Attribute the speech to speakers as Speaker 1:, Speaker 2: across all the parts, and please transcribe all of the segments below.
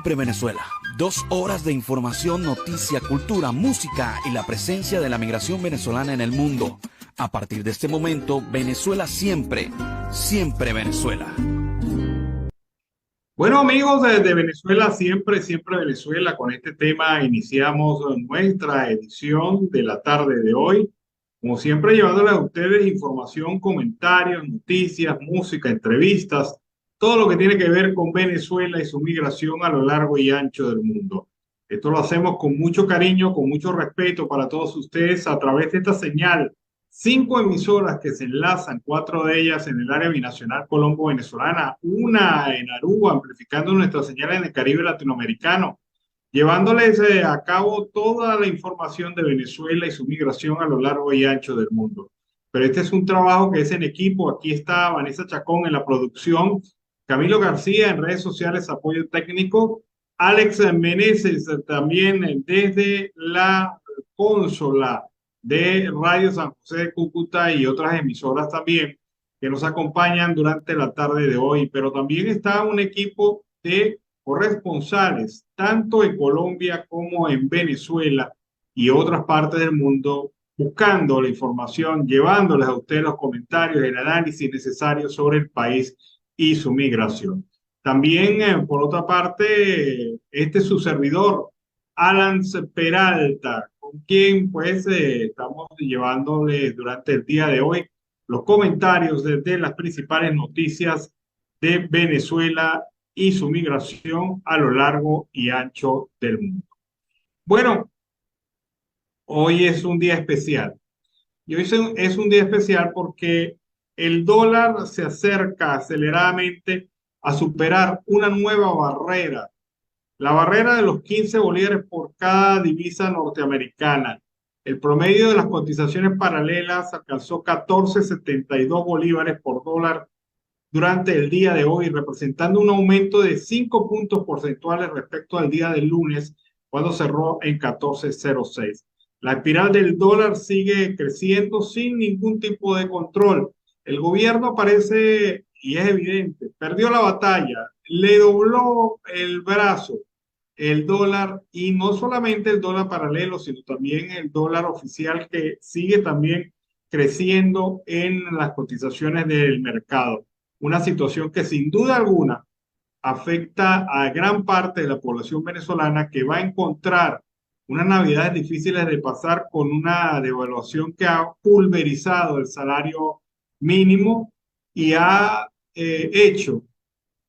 Speaker 1: Siempre Venezuela. 2 horas de información, noticia, cultura, música y la presencia de la migración venezolana en el mundo. A partir de este momento, Venezuela siempre, siempre Venezuela.
Speaker 2: Bueno, amigos de Venezuela, siempre, siempre Venezuela. Con este tema iniciamos nuestra edición de la tarde de hoy. Como siempre, llevándoles a ustedes información, comentarios, noticias, música, entrevistas, todo lo que tiene que ver con Venezuela y su migración a lo largo y ancho del mundo. Esto lo hacemos con mucho cariño, con mucho respeto para todos ustedes a través de esta señal. 5 emisoras que se enlazan, 4 de ellas en el área binacional colombo-venezolana, una en Aruba, amplificando nuestra señal en el Caribe latinoamericano, llevándoles a cabo toda la información de Venezuela y su migración a lo largo y ancho del mundo. Pero este es un trabajo que es en equipo. Aquí está Vanessa Chacón en la producción, Camilo García en redes sociales, apoyo técnico, Alex Meneses también desde la consola de Radio San José de Cúcuta y otras emisoras también que nos acompañan durante la tarde de hoy. Pero también está un equipo de corresponsales, tanto en Colombia como en Venezuela y otras partes del mundo, buscando la información, llevándoles a ustedes los comentarios y el análisis necesario sobre el país y su migración. También, por otra parte, este es su servidor, Alan Peralta, con quien pues estamos llevándole durante el día de hoy los comentarios de las principales noticias de Venezuela y su migración a lo largo y ancho del mundo. Bueno, hoy es un día especial. Y hoy es un día especial porque el dólar se acerca aceleradamente a superar una nueva barrera, la barrera de los 15 bolívares por cada divisa norteamericana. El promedio de las cotizaciones paralelas alcanzó 14,72 bolívares por dólar durante el día de hoy, representando un aumento de 5 puntos porcentuales respecto al día del lunes, cuando cerró en 14,06. La espiral del dólar sigue creciendo sin ningún tipo de control. El gobierno parece, y es evidente, perdió la batalla, le dobló el brazo el dólar, y no solamente el dólar paralelo, sino también el dólar oficial, que sigue también creciendo en las cotizaciones del mercado. Una situación que sin duda alguna afecta a gran parte de la población venezolana, que va a encontrar unas navidades difíciles de pasar con una devaluación que ha pulverizado el salario mínimo y ha hecho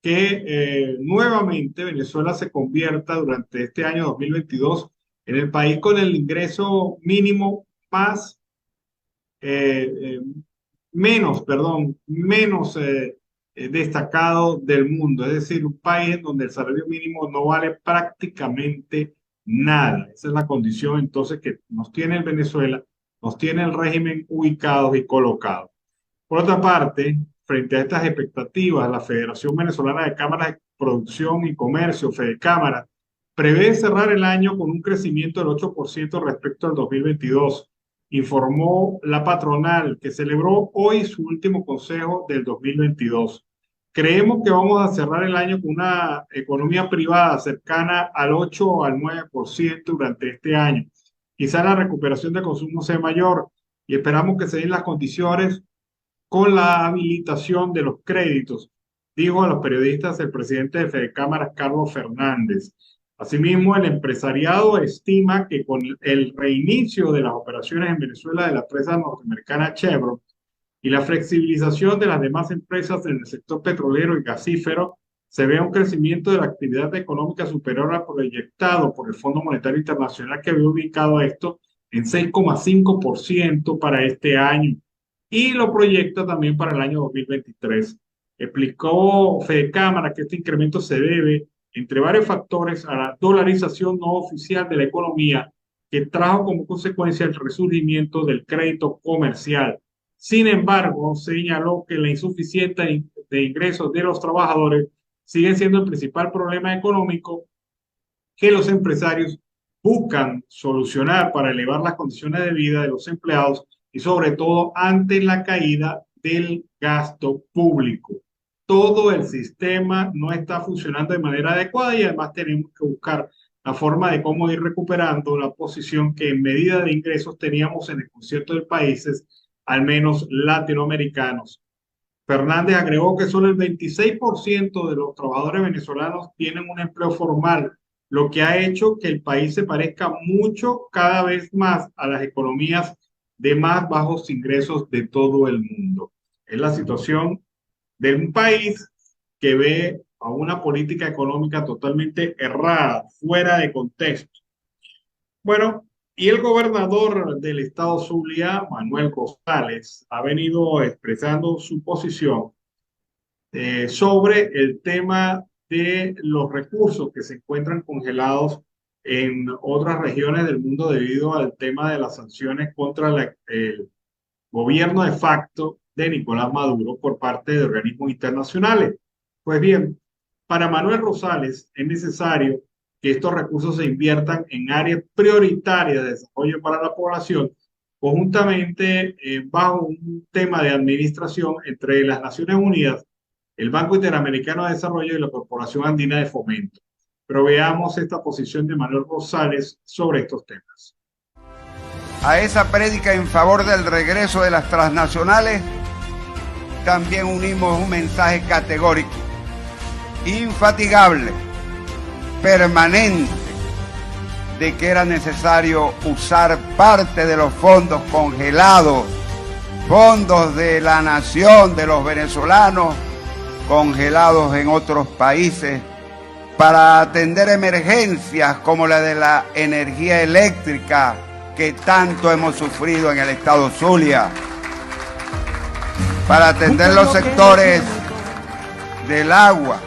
Speaker 2: que nuevamente Venezuela se convierta durante este año 2022 en el país con el ingreso mínimo más, eh, eh, menos destacado del mundo. Es decir, un país en donde el salario mínimo no vale prácticamente nada. Esa es la condición entonces que nos tiene el Venezuela, nos tiene el régimen ubicados y colocados. Por otra parte, frente a estas expectativas, la Federación Venezolana de Cámaras de Producción y Comercio, FEDECámara, prevé cerrar el año con un crecimiento del 8% respecto al 2022, informó la patronal, que celebró hoy su último consejo del 2022. Creemos que vamos a cerrar el año con una economía privada cercana al 8 o al 9% durante este año. Quizá la recuperación de consumo sea mayor y esperamos que se den las condiciones con la habilitación de los créditos, dijo a los periodistas el presidente de FEDECámaras, Carlos Fernández. Asimismo, el empresariado estima que con el reinicio de las operaciones en Venezuela de la empresa norteamericana Chevron y la flexibilización de las demás empresas en el sector petrolero y gasífero, se ve un crecimiento de la actividad económica superior al proyectado por el Fondo Monetario Internacional, que había ubicado esto en 6,5% para este año, y lo proyecta también para el año 2023. Explicó FEDECámara que este incremento se debe, entre varios factores, a la dolarización no oficial de la economía, que trajo como consecuencia el resurgimiento del crédito comercial. Sin embargo, señaló que la insuficiencia de ingresos de los trabajadores sigue siendo el principal problema económico que los empresarios buscan solucionar para elevar las condiciones de vida de los empleados, y sobre todo ante la caída del gasto público. todo el sistema no está funcionando de manera adecuada y además tenemos que buscar la forma de cómo ir recuperando la posición que en medida de ingresos teníamos en el concierto de países, al menos latinoamericanos. Fernández agregó que solo el 26% de los trabajadores venezolanos tienen un empleo formal, lo que ha hecho que el país se parezca mucho cada vez más a las economías de más bajos ingresos de todo el mundo. Es la situación de un país que ve a una política económica totalmente errada, fuera de contexto. Bueno, y el gobernador del estado Zulia, Manuel Rosales, ha venido expresando su posición sobre el tema de los recursos que se encuentran congelados en otras regiones del mundo debido al tema de las sanciones contra el gobierno de facto de Nicolás Maduro por parte de organismos internacionales. Pues bien, para Manuel Rosales es necesario que estos recursos se inviertan en áreas prioritarias de desarrollo para la población, conjuntamente bajo un tema de administración entre las Naciones Unidas, el Banco Interamericano de Desarrollo y la Corporación Andina de Fomento. Pero veamos esta posición de Manuel Rosales sobre estos temas.
Speaker 3: A esa prédica en favor del regreso de las transnacionales, también unimos un mensaje categórico, infatigable, permanente, de que era necesario usar parte de los fondos congelados, fondos de la nación, de los venezolanos, congelados en otros países, para atender emergencias como la de la energía eléctrica, que tanto hemos sufrido en el estado Zulia, para atender los sectores del agua,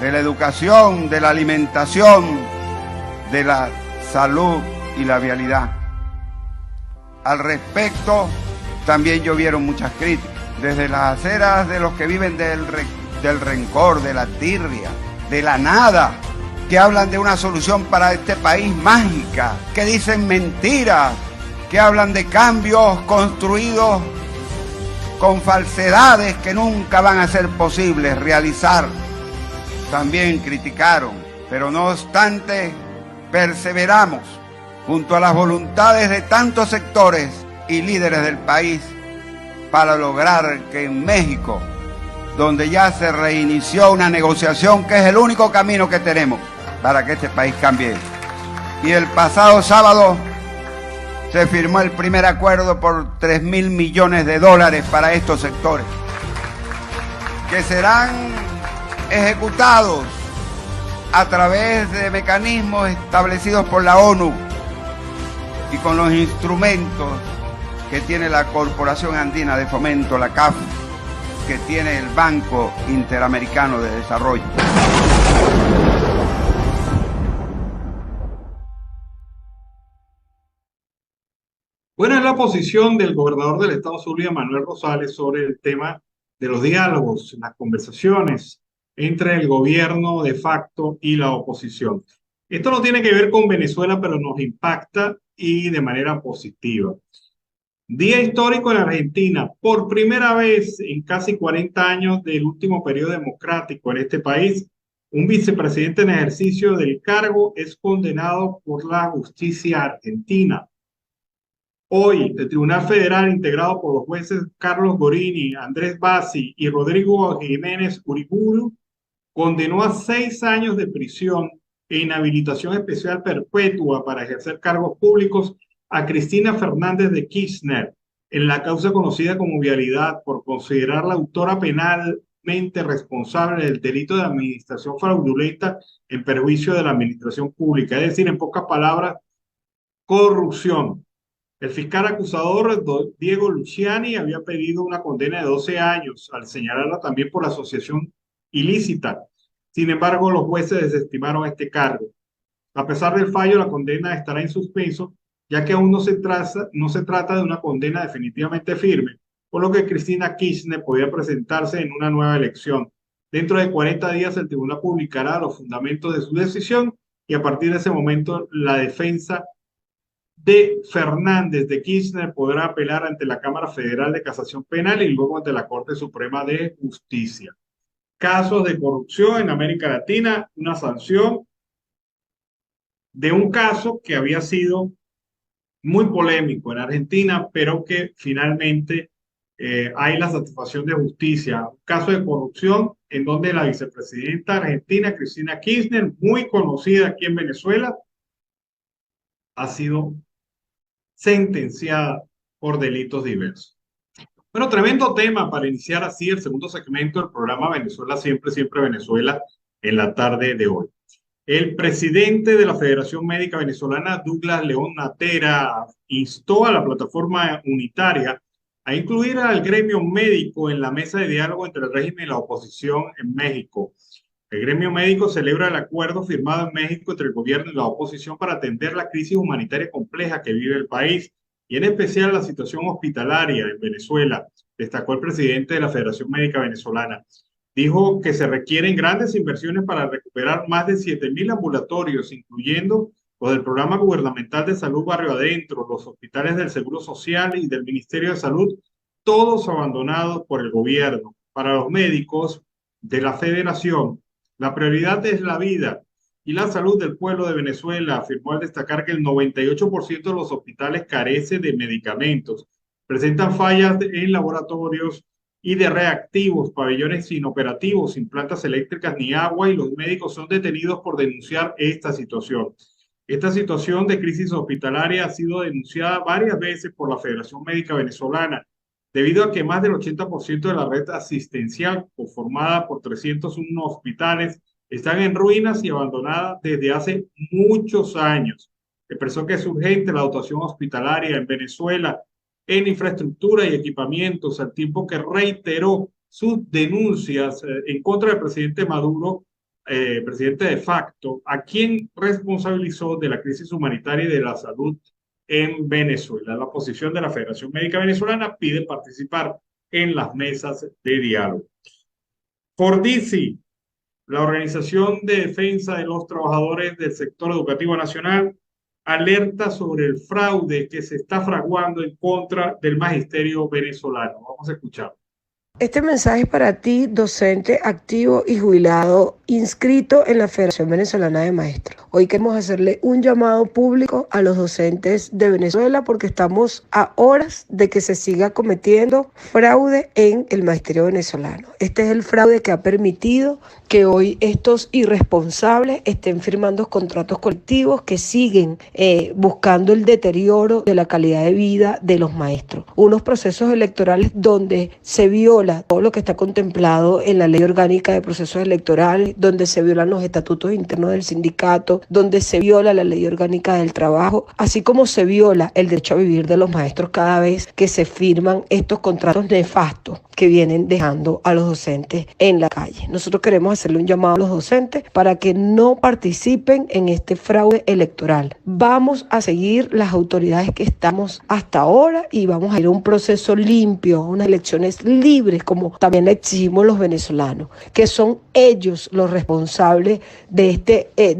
Speaker 3: de la educación, de la alimentación, de la salud y la vialidad. Al respecto, también llovieron muchas críticas, desde las aceras de los que viven del rencor, de la tirria, de la nada, que hablan de una solución para este país mágica, que dicen mentiras, que hablan de cambios construidos con falsedades que nunca van a ser posibles realizar. También criticaron, pero no obstante, perseveramos junto a las voluntades de tantos sectores y líderes del país para lograr que en México, donde ya se reinició una negociación que es el único camino que tenemos para que este país cambie. Y el pasado sábado se firmó el primer acuerdo por $3.000 millones para estos sectores, que serán ejecutados a través de mecanismos establecidos por la ONU y con los instrumentos que tiene la Corporación Andina de Fomento, la CAF, que tiene el Banco Interamericano de Desarrollo.
Speaker 2: Bueno, es la posición del gobernador del estado Zulia, Manuel Rosales, sobre el tema de los diálogos, las conversaciones entre el gobierno de facto y la oposición. Esto no tiene que ver con Venezuela, pero nos impacta y de manera positiva. Día histórico en Argentina. Por primera vez en casi 40 años del último periodo democrático en este país, un vicepresidente en ejercicio del cargo es condenado por la justicia argentina. Hoy, el Tribunal Federal, integrado por los jueces Carlos Gorini, Andrés Bassi y Rodrigo Jiménez Uriburu, condenó a 6 años de prisión e inhabilitación especial perpetua para ejercer cargos públicos a Cristina Fernández de Kirchner en la causa conocida como Vialidad por considerarla autora penalmente responsable del delito de administración fraudulenta en perjuicio de la administración pública, es decir, en pocas palabras, corrupción. El fiscal acusador Diego Luciani había pedido una condena de 12 años al señalarla también por asociación ilícita. Sin embargo, los jueces desestimaron este cargo. A pesar del fallo, la condena estará en suspenso, ya que aún no se trata de una condena definitivamente firme, por lo que Cristina Kirchner podría presentarse en una nueva elección. Dentro de 40 días, el tribunal publicará los fundamentos de su decisión y a partir de ese momento, la defensa de Fernández de Kirchner podrá apelar ante la Cámara Federal de Casación Penal y luego ante la Corte Suprema de Justicia. casos de corrupción en América Latina, una sanción de un caso que había sido muy polémico en Argentina, pero que finalmente hay la satisfacción de justicia. Un caso de corrupción en donde la vicepresidenta argentina, Cristina Kirchner, muy conocida aquí en Venezuela, ha sido sentenciada por delitos diversos. Bueno, tremendo tema para iniciar así el segundo segmento del programa Venezuela Siempre, Siempre Venezuela en la tarde de hoy. El presidente de la Federación Médica Venezolana, Douglas León Natera, instó a la plataforma unitaria a incluir al gremio médico en la mesa de diálogo entre el régimen y la oposición en México. El gremio médico celebra el acuerdo firmado en México entre el gobierno y la oposición para atender la crisis humanitaria compleja que vive el país y en especial la situación hospitalaria en Venezuela, destacó el presidente de la Federación Médica Venezolana. Dijo que se requieren grandes inversiones para recuperar más de 7.000 ambulatorios, incluyendo los del Programa Gubernamental de Salud Barrio Adentro, los hospitales del Seguro Social y del Ministerio de Salud, todos abandonados por el gobierno. Para los médicos de la Federación, la prioridad es la vida y la salud del pueblo de Venezuela, afirmó al destacar que el 98% de los hospitales carece de medicamentos, presentan fallas en laboratorios y de reactivos, pabellones inoperativos, sin plantas eléctricas ni agua, y los médicos son detenidos por denunciar esta situación. Esta situación de crisis hospitalaria ha sido denunciada varias veces por la Federación Médica Venezolana, debido a que más del 80% de la red asistencial, conformada por 301 hospitales, están en ruinas y abandonadas desde hace muchos años. Expresó que es urgente la dotación hospitalaria en Venezuela en infraestructura y equipamientos, al tiempo que reiteró sus denuncias en contra del presidente Maduro, presidente de facto, a quien responsabilizó de la crisis humanitaria y de la salud en Venezuela. La posición de la Federación Médica Venezolana pide participar en las mesas de diálogo. FORDICI, la Organización de Defensa de los Trabajadores del Sector Educativo Nacional, alerta sobre el fraude que se está fraguando en contra del magisterio venezolano. Vamos a escuchar.
Speaker 4: Este mensaje es para ti, docente activo y jubilado inscrito en la Federación Venezolana de Maestros. Hoy queremos hacerle un llamado público a los docentes de Venezuela porque estamos a horas de que se siga cometiendo fraude en el magisterio venezolano. Este es el fraude que ha permitido que hoy estos irresponsables estén firmando contratos colectivos que siguen buscando el deterioro de la calidad de vida de los maestros. Unos procesos electorales donde se viola todo lo que está contemplado en la Ley Orgánica de Procesos Electorales, donde se violan los estatutos internos del sindicato, donde se viola la Ley Orgánica del Trabajo, así como se viola el derecho a vivir de los maestros cada vez que se firman estos contratos nefastos que vienen dejando a los docentes en la calle. Nosotros queremos hacerle un llamado a los docentes para que no participen en este fraude electoral. Vamos a seguir las autoridades que estamos hasta ahora y vamos a ir a un proceso limpio, unas elecciones libres, como también le exigimos los venezolanos, que son ellos los responsables de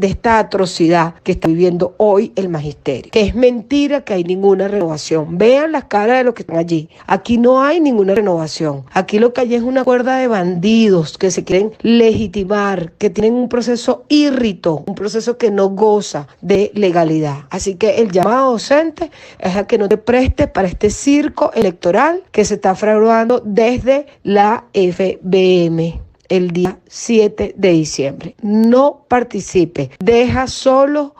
Speaker 4: esta atrocidad que está viviendo hoy el magisterio. Que es mentira que hay ninguna renovación. Vean las caras de los que están allí. Aquí no hay ninguna renovación. Aquí lo que hay es una cuerda de bandidos que se quieren legitimar, que tienen un proceso írrito, un proceso que no goza de legalidad. Así que el llamado docente es a que no te prestes para este circo electoral que se está fraguando desde la FBM el día 7 de diciembre. No participe, deja solo.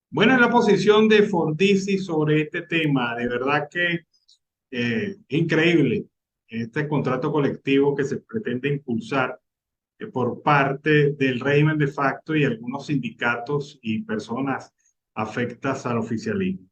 Speaker 2: Buena es la posición de FORDICI sobre este tema. De verdad que es increíble este contrato colectivo que se pretende impulsar por parte del régimen de facto y algunos sindicatos y personas afectas al oficialismo.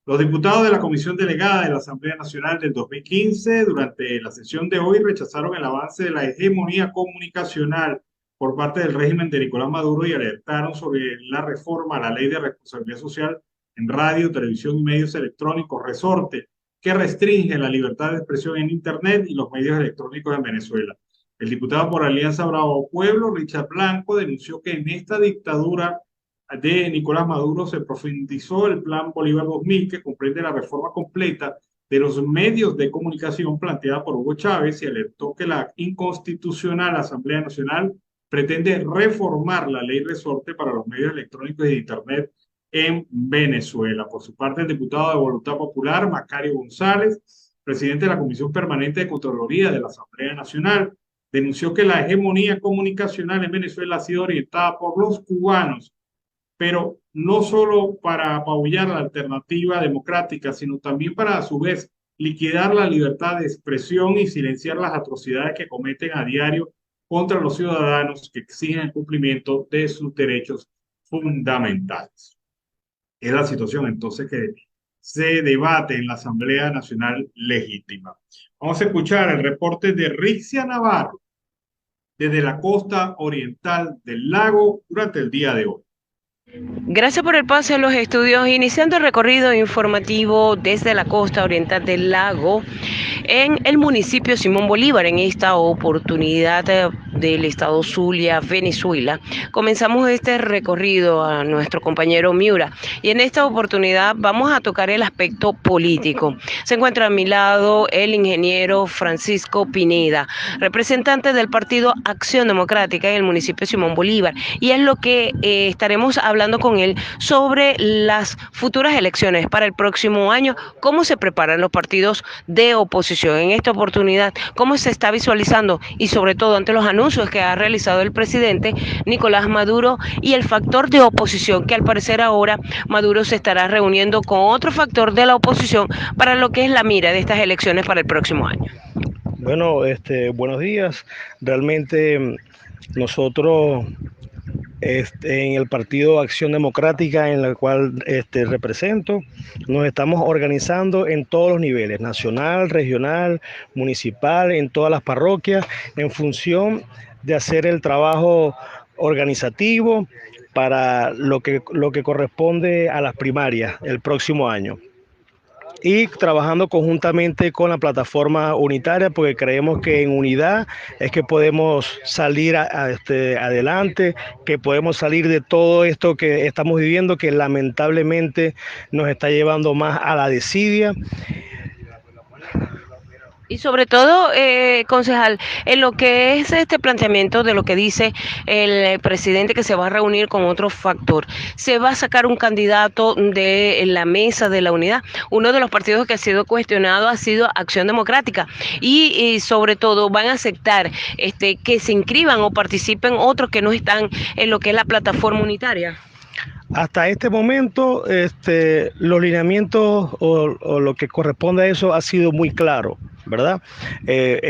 Speaker 2: Los diputados de la Comisión Delegada de la Asamblea Nacional del 2015, durante la sesión de hoy, rechazaron el avance de la hegemonía comunicacional por parte del régimen de Nicolás Maduro y alertaron sobre la reforma a la Ley de Responsabilidad Social en radio, televisión y medios electrónicos, resorte, que restringe la libertad de expresión en Internet y los medios electrónicos en Venezuela. El diputado por Alianza Bravo Pueblo, Richard Blanco, denunció que en esta dictadura de Nicolás Maduro se profundizó el Plan Bolívar 2000, que comprende la reforma completa de los medios de comunicación planteada por Hugo Chávez y alertó que la inconstitucional Asamblea Nacional pretende reformar la ley resorte para los medios electrónicos y de Internet en Venezuela. Por su parte, el diputado de Voluntad Popular, Macario González, presidente de la Comisión Permanente de Contraloría de la Asamblea Nacional, denunció que la hegemonía comunicacional en Venezuela ha sido orientada por los cubanos, pero no solo para apabullar la alternativa democrática, sino también para, a su vez, liquidar la libertad de expresión y silenciar las atrocidades que cometen a diario contra los ciudadanos que exigen el cumplimiento de sus derechos fundamentales. Es la situación entonces que se debate en la Asamblea Nacional Legítima. Vamos a escuchar el reporte de Rixia Navarro desde la costa oriental del lago durante el día de hoy.
Speaker 5: Gracias por el pase a los estudios, iniciando el recorrido informativo desde la costa oriental del lago en el municipio Simón Bolívar. En esta oportunidad del estado Zulia, Venezuela, comenzamos este recorrido a nuestro compañero Miura y en esta oportunidad vamos a tocar el aspecto político. Se encuentra a mi lado el ingeniero Francisco Pineda, representante del partido Acción Democrática en el municipio Simón Bolívar, y es lo que estaremos hablando con él sobre las futuras elecciones para el próximo año, cómo se preparan los partidos de oposición en esta oportunidad, cómo se está visualizando y sobre todo ante los anuncios que ha realizado el presidente Nicolás Maduro y el factor de oposición, que al parecer ahora Maduro se estará reuniendo con otro factor de la oposición para lo que es la mira de estas elecciones para el próximo año.
Speaker 6: Bueno, buenos días. Realmente nosotros en el Partido Acción Democrática, en el cual represento, nos estamos organizando en todos los niveles, nacional, regional, municipal, en todas las parroquias, en función de hacer el trabajo organizativo para lo que corresponde a las primarias el próximo año. Y trabajando conjuntamente con la plataforma unitaria, porque creemos que en unidad es que podemos salir adelante, que podemos salir de todo esto que estamos viviendo, que lamentablemente nos está llevando más a la desidia.
Speaker 5: Y sobre todo, concejal, en lo que es este planteamiento de lo que dice el presidente, que se va a reunir con otro factor, se va a sacar un candidato de la mesa de la unidad. Uno de los partidos que ha sido cuestionado ha sido Acción Democrática y sobre todo van a aceptar que se inscriban o participen otros que no están en lo que es la plataforma unitaria.
Speaker 6: Hasta este momento, los lineamientos o lo que corresponde a eso ha sido muy claro, ¿verdad?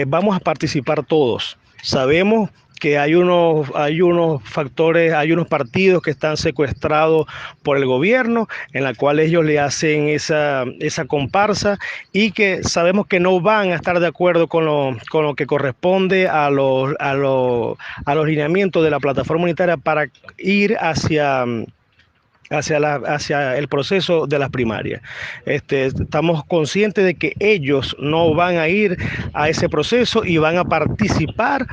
Speaker 6: Vamos a participar todos. Sabemos que hay unos factores, hay unos partidos que están secuestrados por el gobierno, en la cual ellos le hacen esa comparsa, y que sabemos que no van a estar de acuerdo con lo que corresponde a los lineamientos de la plataforma unitaria para ir hacia el proceso de las primarias. Estamos conscientes de que ellos no van a ir a ese proceso y van a participar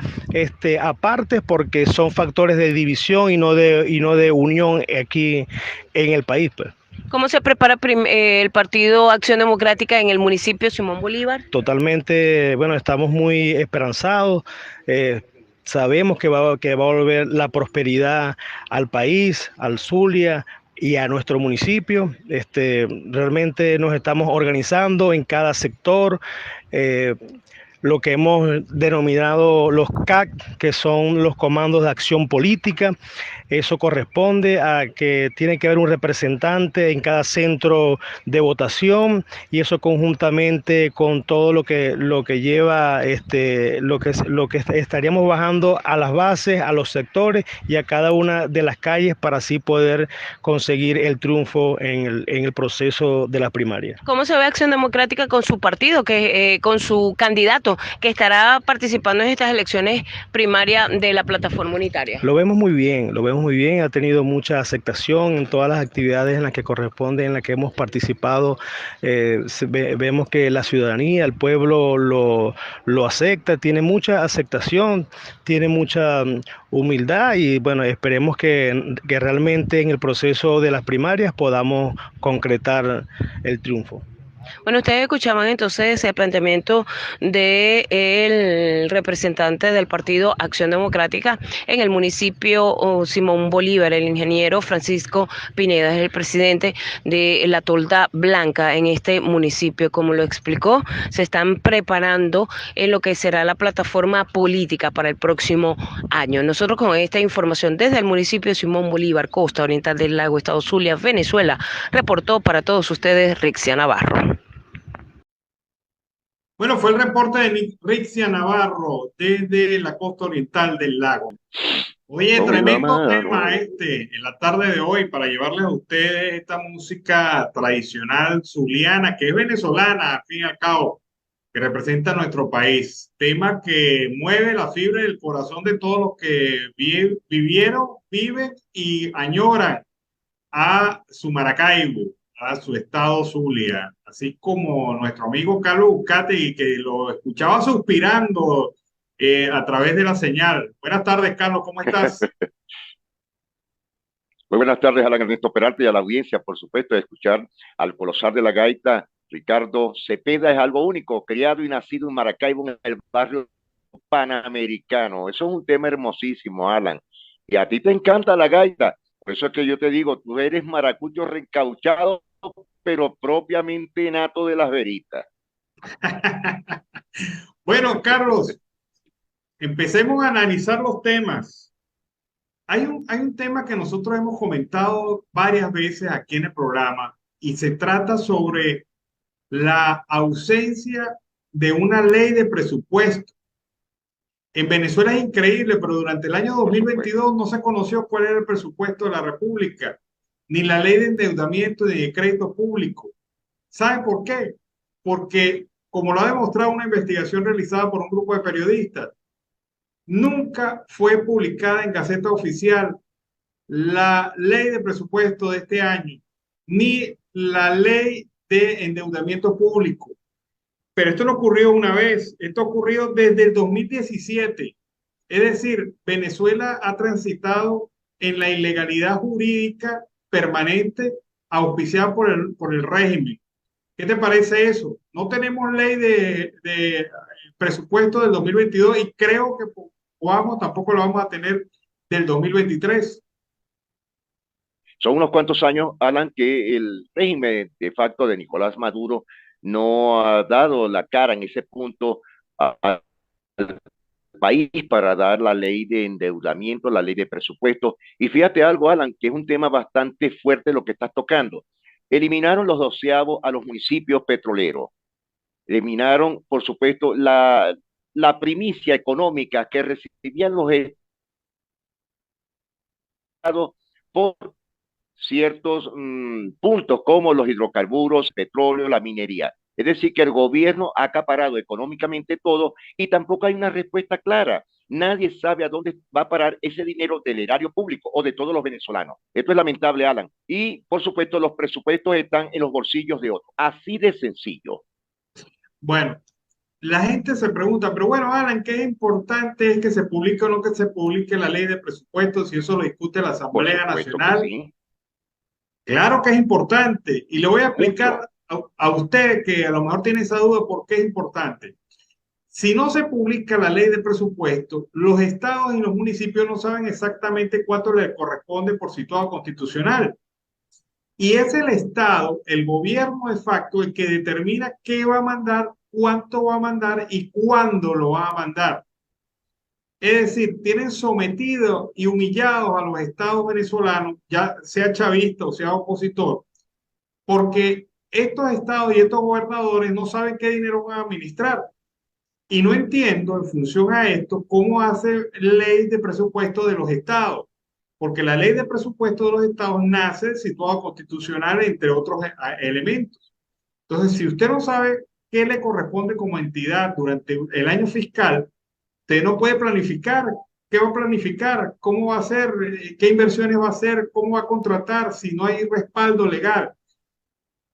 Speaker 6: aparte, porque son factores de división y no de unión aquí en el país, pues.
Speaker 5: ¿Cómo se prepara el Partido Acción Democrática en el municipio Simón Bolívar?
Speaker 6: Totalmente, bueno, estamos muy esperanzados. Sabemos que va a volver la prosperidad al país, al Zulia y a nuestro municipio. Realmente nos estamos organizando en cada sector, lo que hemos denominado los CAC, que son los comandos de acción política. Eso corresponde a que tiene que haber un representante en cada centro de votación, y eso conjuntamente con todo lo que lleva lo que estaríamos bajando a las bases, a los sectores y a cada una de las calles, para así poder conseguir el triunfo en el proceso de la primaria.
Speaker 5: ¿Cómo se ve Acción Democrática con su partido, con su candidato que estará participando en estas elecciones primarias de la plataforma unitaria?
Speaker 6: Lo vemos muy bien, ha tenido mucha aceptación en todas las actividades en las que corresponde, en las que hemos participado. Vemos que la ciudadanía, el pueblo lo acepta, tiene mucha aceptación, tiene mucha humildad, y bueno, esperemos que realmente en el proceso de las primarias podamos concretar el triunfo.
Speaker 5: Bueno, ustedes escuchaban entonces el planteamiento del representante del Partido Acción Democrática en el municipio Simón Bolívar, el ingeniero Francisco Pineda, es el presidente de la Tolda Blanca en este municipio. Como lo explicó, se están preparando en lo que será la plataforma política para el próximo año. Nosotros con esta información desde el municipio Simón Bolívar, costa oriental del lago, estado Zulia, Venezuela, reportó para todos ustedes Rixia Navarro.
Speaker 2: Bueno, fue el reporte de Rixia Navarro desde la costa oriental del lago. Oye, tremendo tema en la tarde de hoy para llevarles a ustedes esta música tradicional zuliana, que es venezolana, al fin y al cabo, que representa nuestro país. Tema que mueve la fibra del corazón de todos los que vivieron, viven y añoran a su Maracaibo, a su estado Zulia, así como nuestro amigo Carlos Uzcategui, que lo escuchaba suspirando a través de la señal. Buenas tardes, Carlos, ¿cómo estás?
Speaker 7: Muy buenas tardes, Alan Ernesto Peralta, y a la audiencia, por supuesto, de escuchar al colosal de la gaita, Ricardo Cepeda. Es algo único, criado y nacido en Maracaibo, en el barrio Panamericano. Eso es un tema hermosísimo, Alan. Y a ti te encanta la gaita. Por eso es que yo te digo, tú eres maracucho reencauchado, pero propiamente nato de las veritas.
Speaker 2: Bueno, Carlos, empecemos a analizar los temas. Hay un tema que nosotros hemos comentado varias veces aquí en el programa y se trata sobre la ausencia de una ley de presupuesto. En Venezuela es increíble, pero durante el año 2022 no se conoció cuál era el presupuesto de la República, ni la ley de endeudamiento ni de crédito público. ¿Saben por qué? Porque, como lo ha demostrado una investigación realizada por un grupo de periodistas, nunca fue publicada en Gaceta Oficial la ley de presupuesto de este año, ni la ley de endeudamiento público. Pero esto no ocurrió una vez, esto ocurrió desde el 2017. Es decir, Venezuela ha transitado en la ilegalidad jurídica permanente auspiciada por el régimen. ¿Qué te parece eso? No tenemos ley de presupuesto del 2022 y creo que tampoco lo vamos a tener del 2023.
Speaker 7: Son unos cuantos años, Alan, que el régimen de facto de Nicolás Maduro no ha dado la cara en ese punto al país para dar la ley de endeudamiento, la ley de presupuesto. Y fíjate algo, Alan, que es un tema bastante fuerte lo que estás tocando. Eliminaron los doceavos a los municipios petroleros. Eliminaron, por supuesto, la primicia económica que recibían los estados por ciertos puntos como los hidrocarburos, petróleo, la minería. Es decir, que el gobierno ha acaparado económicamente todo y tampoco hay una respuesta clara. Nadie sabe a dónde va a parar ese dinero del erario público o de todos los venezolanos. Esto es lamentable, Alan. Y, por supuesto, los presupuestos están en los bolsillos de otros. Así de sencillo.
Speaker 2: Bueno, la gente se pregunta, pero bueno, Alan, ¿qué importante es que se publique o no que se publique la ley de presupuestos si eso lo discute la Asamblea Nacional? Sí. Claro que es importante y le voy a explicar a usted que a lo mejor tiene esa duda por qué es importante. Si no se publica la ley de presupuesto, los estados y los municipios no saben exactamente cuánto les corresponde por situado constitucional. Y es el estado, el gobierno de facto, el que determina qué va a mandar, cuánto va a mandar y cuándo lo va a mandar. Es decir, tienen sometidos y humillados a los estados venezolanos, ya sea chavista o sea opositor, porque estos estados y estos gobernadores no saben qué dinero van a administrar. Y no entiendo, en función a esto, cómo hace ley de presupuesto de los estados, porque la ley de presupuesto de los estados nace situado constitucional, entre otros elementos. Entonces, si usted no sabe qué le corresponde como entidad durante el año fiscal, usted no puede planificar. ¿Qué va a planificar? ¿Cómo va a hacer? ¿Qué inversiones va a hacer? ¿Cómo va a contratar si no hay respaldo legal?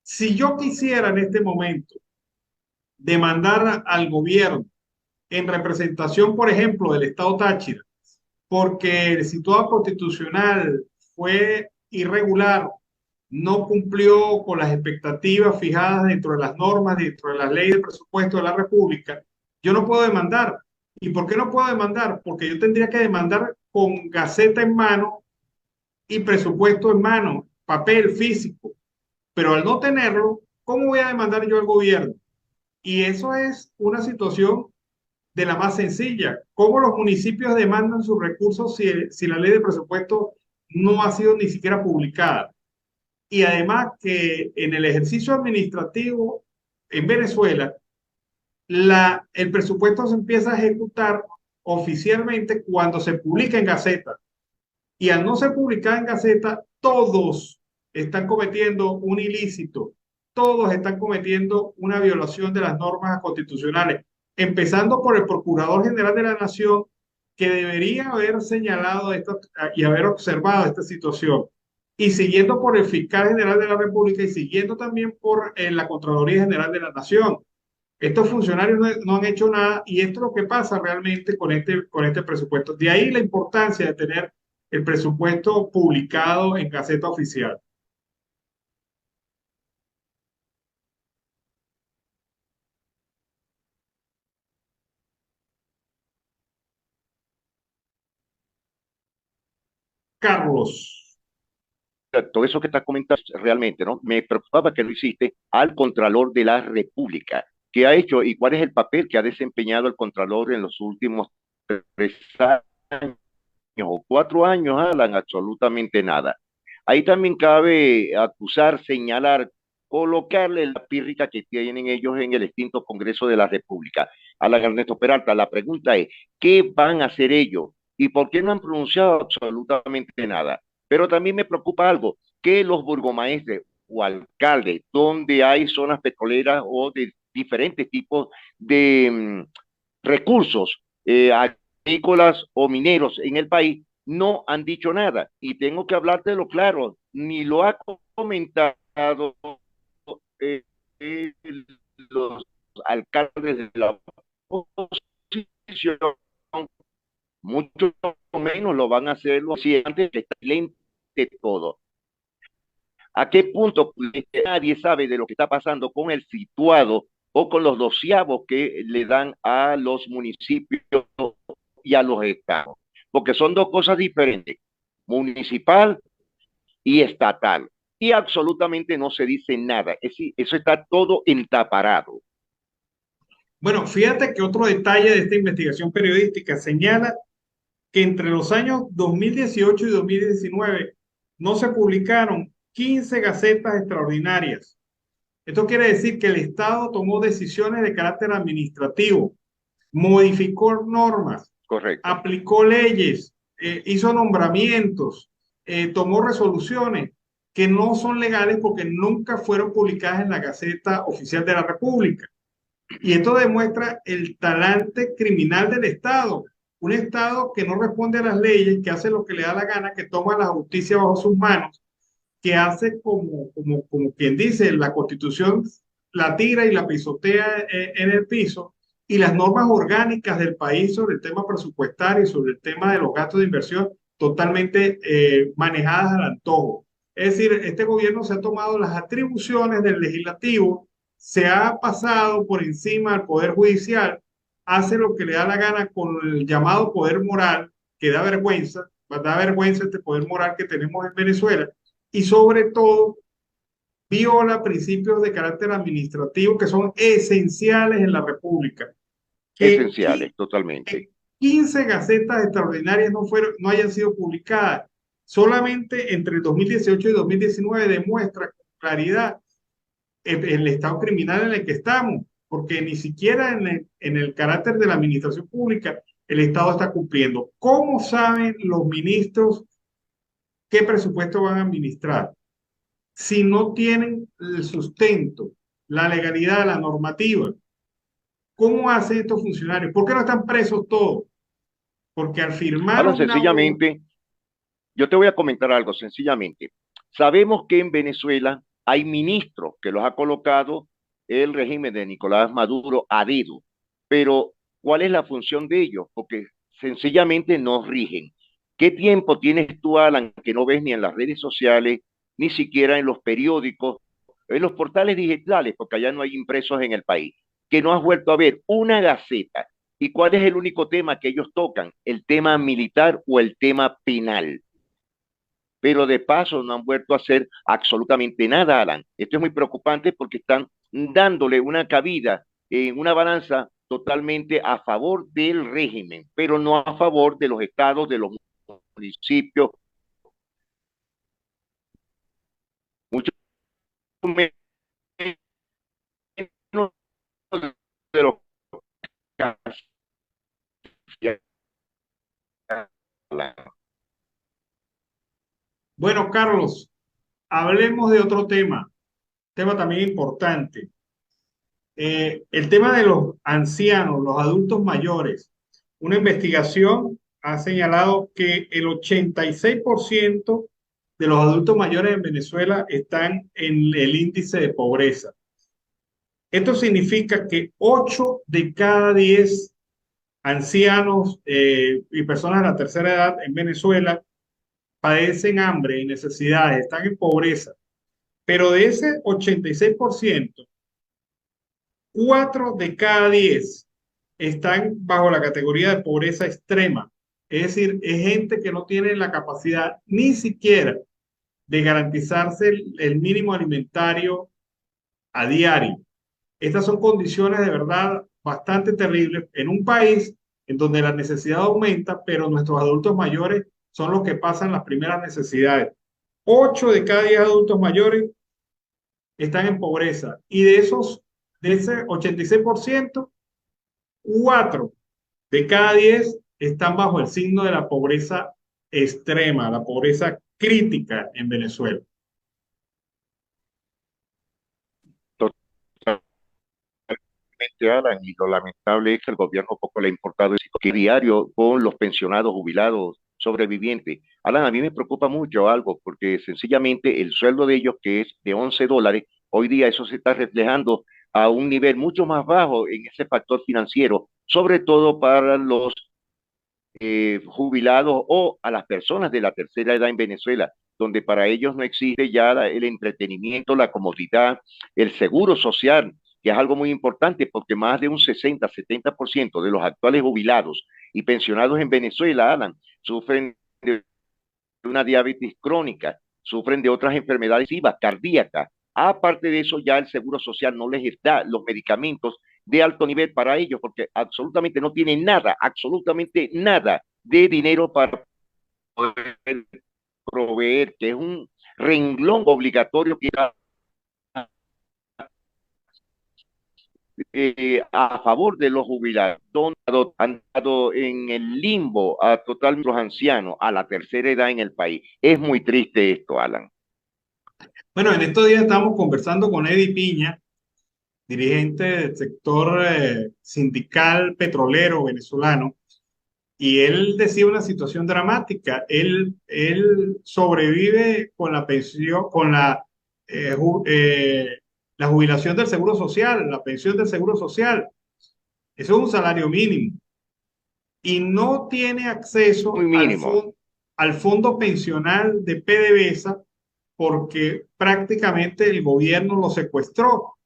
Speaker 2: Si yo quisiera en este momento demandar al gobierno en representación, por ejemplo, del Estado Táchira, porque el situado constitucional fue irregular no cumplió con las expectativas fijadas dentro de las normas, dentro de las leyes de presupuesto de la República, yo no puedo demandar. ¿Y por qué no puedo demandar? Porque yo tendría que demandar con gaceta en mano y presupuesto en mano, papel físico. Pero al no tenerlo, ¿cómo voy a demandar yo al gobierno? Y eso es una situación de la más sencilla. ¿Cómo los municipios demandan sus recursos si la ley de presupuesto no ha sido ni siquiera publicada? Y además que en el ejercicio administrativo en Venezuela, el presupuesto se empieza a ejecutar oficialmente cuando se publica en Gaceta. Y al no ser publicada en Gaceta, todos están cometiendo un ilícito, todos están cometiendo una violación de las normas constitucionales, empezando por el Procurador General de la Nación, que debería haber señalado esto y haber observado esta situación, y siguiendo por el Fiscal General de la República y siguiendo también por la Contraloría General de la Nación. Estos funcionarios no han hecho nada y esto es lo que pasa realmente con este presupuesto. De ahí la importancia de tener el presupuesto publicado en Gaceta Oficial. Carlos.
Speaker 7: Todo eso que estás comentando realmente, ¿no? Me preocupaba que lo hiciste al Contralor de la República. ¿Qué ha hecho y cuál es el papel que ha desempeñado el Contralor en los últimos 3 años o 4 años? Alan, absolutamente nada. Ahí también cabe acusar, señalar, colocarle la pírrica que tienen ellos en el extinto Congreso de la República. Alan Ernesto Peralta, la pregunta es, ¿qué van a hacer ellos? ¿Y por qué no han pronunciado absolutamente nada? Pero también me preocupa algo, que los burgomaestres o alcaldes, donde hay zonas petroleras o de diferentes tipos de recursos agrícolas o mineros en el país, no han dicho nada. Y tengo que hablarte de lo claro, ni lo ha comentado eh, eh, los alcaldes de la oposición, mucho menos lo van a hacer los antes que está lente todo. ¿A qué punto nadie sabe de lo que está pasando con el situado o con los doceavos que le dan a los municipios y a los estados? Porque son dos cosas diferentes, municipal y estatal. Y absolutamente no se dice nada. Eso está todo entaparado.
Speaker 2: Bueno, fíjate que otro detalle de esta investigación periodística señala que entre los años 2018 y 2019 no se publicaron 15 gacetas extraordinarias. Esto quiere decir que el Estado tomó decisiones de carácter administrativo, modificó normas,
Speaker 7: correcto,
Speaker 2: aplicó leyes, hizo nombramientos, tomó resoluciones que no son legales porque nunca fueron publicadas en la Gaceta Oficial de la República. Y esto demuestra el talante criminal del Estado. Un Estado que no responde a las leyes, que hace lo que le da la gana, que toma la justicia bajo sus manos, que hace como quien dice, la Constitución la tira y la pisotea en el piso, y las normas orgánicas del país sobre el tema presupuestario y sobre el tema de los gastos de inversión totalmente manejadas al antojo. Es decir, este gobierno se ha tomado las atribuciones del legislativo, se ha pasado por encima del Poder Judicial, hace lo que le da la gana con el llamado poder moral, que da vergüenza este poder moral que tenemos en Venezuela, y sobre todo viola principios de carácter administrativo que son esenciales en la República.
Speaker 7: Esenciales, totalmente.
Speaker 2: 15 gacetas extraordinarias no hayan sido publicadas. Solamente entre el 2018 y 2019 demuestra con claridad el estado criminal en el que estamos, porque ni siquiera en el carácter de la administración pública el Estado está cumpliendo. ¿Cómo saben los ministros qué presupuesto van a administrar si no tienen el sustento, la legalidad, la normativa? ¿Cómo hacen estos funcionarios? ¿Por qué no están presos todos? Porque al firmar...
Speaker 7: Ahora, sencillamente, yo te voy a comentar algo, sencillamente. Sabemos que en Venezuela hay ministros que los ha colocado el régimen de Nicolás Maduro a dedo, pero ¿cuál es la función de ellos? Porque sencillamente nos rigen. ¿Qué tiempo tienes tú, Alan, que no ves ni en las redes sociales ni siquiera en los periódicos, en los portales digitales, porque allá no hay impresos en el país, que no has vuelto a ver una gaceta. ¿Y cuál es el único tema que ellos tocan? El tema militar o el tema penal. Pero de paso no han vuelto a hacer absolutamente nada, Alan. Esto es muy preocupante porque están dándole una cabida en una balanza totalmente a favor del régimen, pero no a favor de los estados, de los municipios, mucho menos de los casos.
Speaker 2: Bueno, Carlos, hablemos de otro tema también importante. El tema de los ancianos, los adultos mayores. Una investigación ha señalado que el 86% de los adultos mayores en Venezuela están en el índice de pobreza. Esto significa que 8 de cada 10 ancianos y personas de la tercera edad en Venezuela padecen hambre y necesidades, están en pobreza. Pero de ese 86%, 4 de cada 10 están bajo la categoría de pobreza extrema. Es decir, es gente que no tiene la capacidad ni siquiera de garantizarse el mínimo alimentario a diario. Estas son condiciones de verdad bastante terribles en un país en donde la necesidad aumenta, pero nuestros adultos mayores son los que pasan las primeras necesidades. 8 de cada 10 adultos mayores están en pobreza y de ese 86%, 4 de cada 10 están bajo el signo de la pobreza extrema, la pobreza crítica en Venezuela.
Speaker 7: Alan, y lo lamentable es que el gobierno poco le ha importado el diario con los pensionados, jubilados, sobrevivientes. Alan, a mí me preocupa mucho algo, porque sencillamente el sueldo de ellos, que es de $11, hoy día eso se está reflejando a un nivel mucho más bajo en ese factor financiero, sobre todo para los jubilados o a las personas de la tercera edad en Venezuela, donde para ellos no existe ya el entretenimiento, la comodidad, el seguro social, que es algo muy importante porque más de un 60-70% de los actuales jubilados y pensionados en Venezuela, Alan, sufren de una diabetes crónica, sufren de otras enfermedades cardíacas. Aparte de eso, ya el seguro social no les da los medicamentos de alto nivel para ellos, porque absolutamente no tienen nada, absolutamente nada de dinero para poder proveer, que es un renglón obligatorio que a favor de los jubilados, han dado en el limbo a totalmente los ancianos, a la tercera edad en el país. Es muy triste esto, Alan.
Speaker 2: Bueno, en estos días estamos conversando con Eddie Piña, dirigente del sector sindical petrolero venezolano, y él decía una situación dramática. Él sobrevive con la pensión, con la jubilación del Seguro Social, la pensión del Seguro Social. Eso es un salario mínimo. Y no tiene acceso al fondo pensional de PDVSA porque prácticamente el gobierno lo secuestró.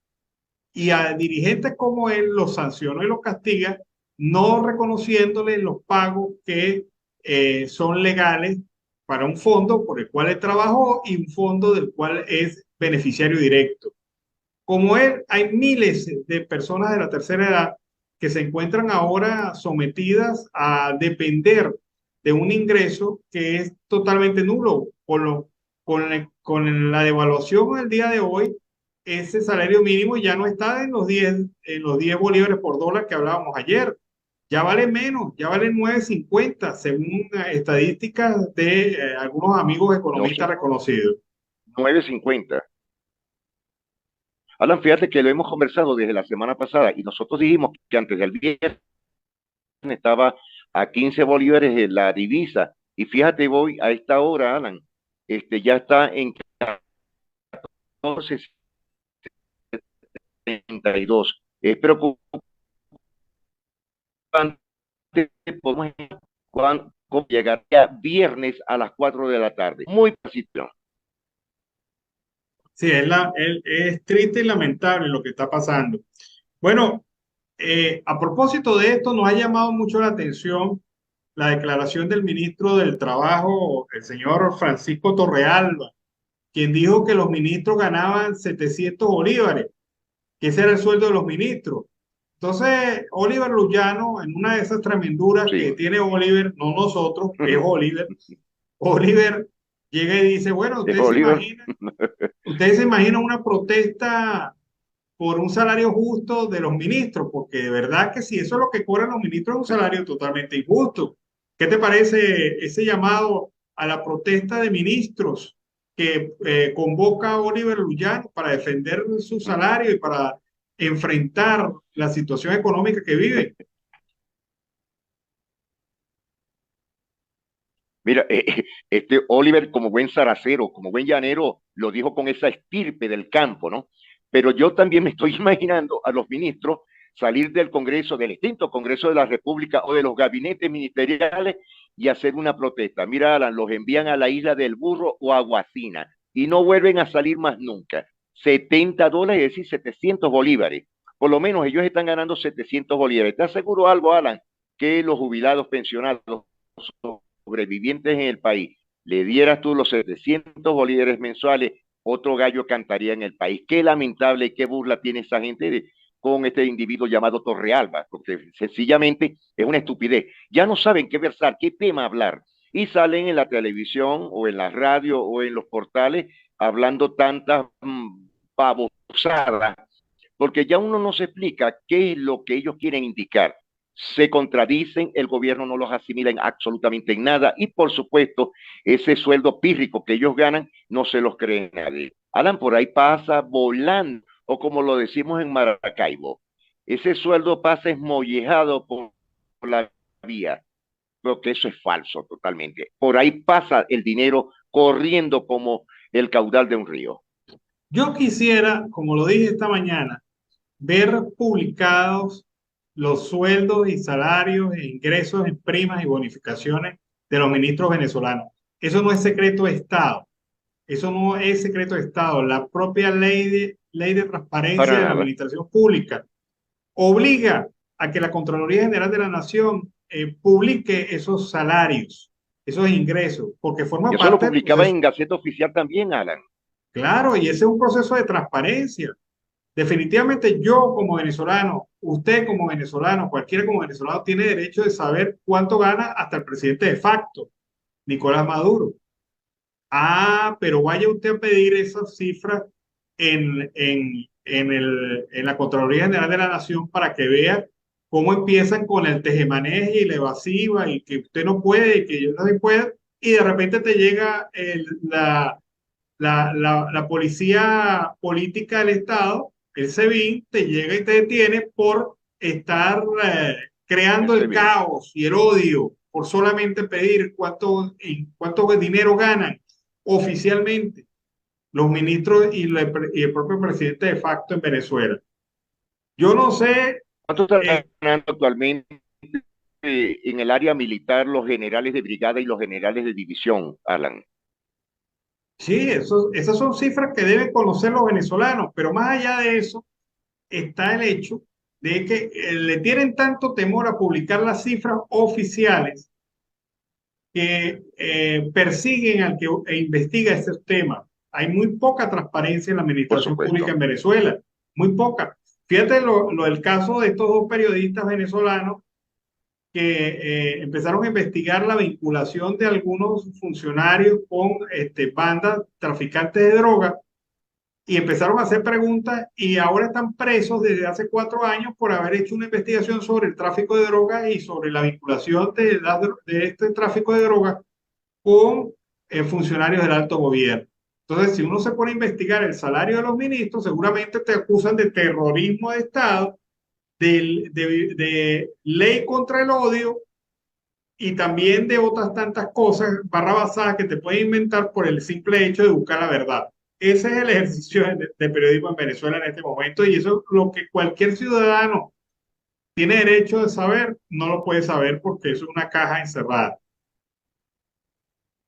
Speaker 2: Y a dirigentes como él los sancionó y los castiga, no reconociéndole los pagos que son legales para un fondo por el cual él trabajó y un fondo del cual es beneficiario directo. Como él, hay miles de personas de la tercera edad que se encuentran ahora sometidas a depender de un ingreso que es totalmente nulo. Con la devaluación el día de hoy, ese salario mínimo ya no está en los 10 bolívares por dólar que hablábamos ayer. Ya vale menos, ya vale 9.50 según estadísticas de algunos amigos economistas reconocidos.
Speaker 7: 9.50. Alan, fíjate que lo hemos conversado desde la semana pasada y nosotros dijimos que antes del viernes estaba a 15 bolívares en la divisa. Y fíjate, voy a esta hora, Alan, ya está en 14.72. Es preocupante. Podemos llegar viernes a las 4 de la tarde. Muy pacífico.
Speaker 2: Sí, es triste y lamentable lo que está pasando. Bueno, a propósito de esto, nos ha llamado mucho la atención la declaración del ministro del Trabajo, el señor Francisco Torrealba, quien dijo que los ministros ganaban 700 bolívares, que ese era el sueldo de los ministros. Entonces, Oliver Lullano, en una de esas tremenduras que
Speaker 7: Sí,
Speaker 2: tiene Oliver, no nosotros, es Oliver, Oliver llega y dice, bueno,
Speaker 7: de Bolívar.
Speaker 2: ustedes se imaginan una protesta por un salario justo de los ministros, porque de verdad que si eso es lo que cobran los ministros es un salario totalmente injusto. ¿Qué te parece ese llamado a la protesta de ministros que convoca a Oliver Lullano para defender su salario y para enfrentar la situación económica que viven?
Speaker 7: Mira, este Oliver, como buen zaracero, como buen llanero, lo dijo con esa estirpe del campo, ¿no? Pero yo también me estoy imaginando a los ministros salir del Congreso, del extinto Congreso de la República o de los gabinetes ministeriales y hacer una protesta. Mira, Alan, los envían a la isla del Burro o a Guacina y no vuelven a salir más nunca. $70, es decir, 700 bolívares. Por lo menos ellos están ganando 700 bolívares. ¿Te aseguro algo, Alan? Que los jubilados pensionados sobrevivientes en el país, le dieras tú los 700 bolívares mensuales, otro gallo cantaría en el país. Qué lamentable y qué burla tiene esa gente con este individuo llamado Torrealba, porque sencillamente es una estupidez. Ya no saben qué versar, qué tema hablar, y salen en la televisión o en la radio o en los portales hablando tantas babosadas, porque ya uno no se explica qué es lo que ellos quieren indicar. Se contradicen, el gobierno no los asimila en absolutamente en nada y por supuesto ese sueldo pírrico que ellos ganan no se los cree nadie. Alan, por ahí pasa volando o como lo decimos en Maracaibo, ese sueldo pasa esmollejado por la vía, porque eso es falso totalmente. Por ahí pasa el dinero corriendo como el caudal de un río.
Speaker 2: Yo quisiera, como lo dije esta mañana, ver publicados los sueldos y salarios e ingresos en primas y bonificaciones de los ministros venezolanos. Eso no es secreto de Estado. Eso no es secreto de Estado. La propia ley de transparencia
Speaker 7: Para
Speaker 2: de la
Speaker 7: nada.
Speaker 2: administración pública obliga a que la Contraloría General de la Nación publique esos salarios, esos ingresos, porque forma
Speaker 7: Y eso lo
Speaker 2: parte del
Speaker 7: publicaba
Speaker 2: proceso.
Speaker 7: en Gaceta Oficial también, Alan.
Speaker 2: Claro, y ese es un proceso de transparencia. Definitivamente yo como venezolano, usted como venezolano, cualquiera como venezolano tiene derecho de saber cuánto gana hasta el presidente de facto, Nicolás Maduro. Ah, pero vaya usted a pedir esas cifras en la Contraloría General de la Nación para que vea cómo empiezan con el tejemaneje y la evasiva y que usted no puede y que yo no se puede y de repente te llega la policía política del Estado, el SEBIN, te llega y te detiene por estar creando
Speaker 7: Ese
Speaker 2: el
Speaker 7: bien.
Speaker 2: caos y el odio, por solamente pedir cuánto dinero ganan oficialmente los ministros y el propio presidente de facto en Venezuela. Yo no sé,
Speaker 7: ¿Cuánto están
Speaker 2: eh,
Speaker 7: ganando actualmente en el área militar los generales de brigada y los generales de división, Alan?
Speaker 2: sí, esas son cifras que deben conocer los venezolanos, pero más allá de eso está el hecho de que le tienen tanto temor a publicar las cifras oficiales que persiguen al que investiga estos temas. Hay muy poca transparencia en la
Speaker 7: Por
Speaker 2: administración pública
Speaker 7: supuesto.
Speaker 2: en Venezuela, muy poca. Fíjate el caso de estos dos periodistas venezolanos que empezaron a investigar la vinculación de algunos funcionarios con bandas traficantes de drogas y empezaron a hacer preguntas y ahora están presos desde hace 4 años por haber hecho una investigación sobre el tráfico de drogas y sobre la vinculación de este tráfico de drogas con funcionarios del alto gobierno. Entonces, si uno se pone a investigar el salario de los ministros, seguramente te acusan de terrorismo de Estado, de ley contra el odio y también de otras tantas cosas barrabasadas que te pueden inventar por el simple hecho de buscar la verdad. Ese es el ejercicio de periodismo en Venezuela en este momento y eso es lo que cualquier ciudadano tiene derecho de saber, no lo puede saber porque es una caja encerrada.